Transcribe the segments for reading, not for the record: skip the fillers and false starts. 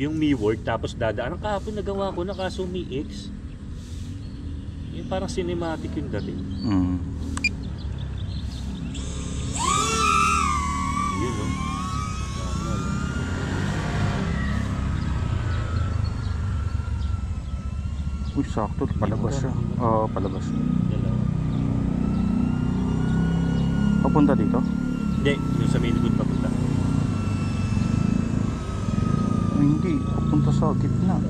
yung Miword tapos dadaan. Ang kahapon nagawa ko na kaso Mi X. Yung parang cinematic yung dating. Yun no. Uy, sakto. Palabas siya. Oo, palabas siya. Dalawa. Papunta dito? Hindi, yung sa main good papunta. Ay, hindi. Papunta sa gitna.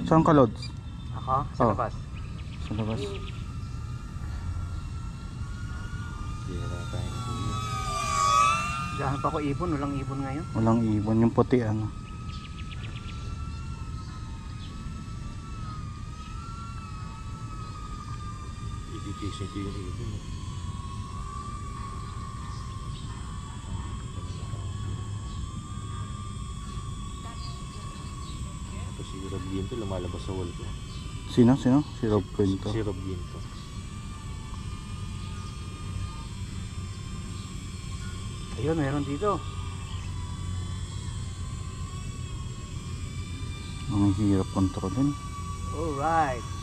Saan ka, Lods? Ako? Sa labas. Sa labas. Sira tayo na kuya. Diyan pa ako ibon, walang ibon ngayon. Walang ibon. Yung puti ano. Ibigay ko yung ibon. Tapos si Rob Ginto lumalabas sa wall ko. Sino? Sino? Si Rob Quinto. Si Rob Ginto. Ayun, meron dito. Ang hirap kontrolin. Alright.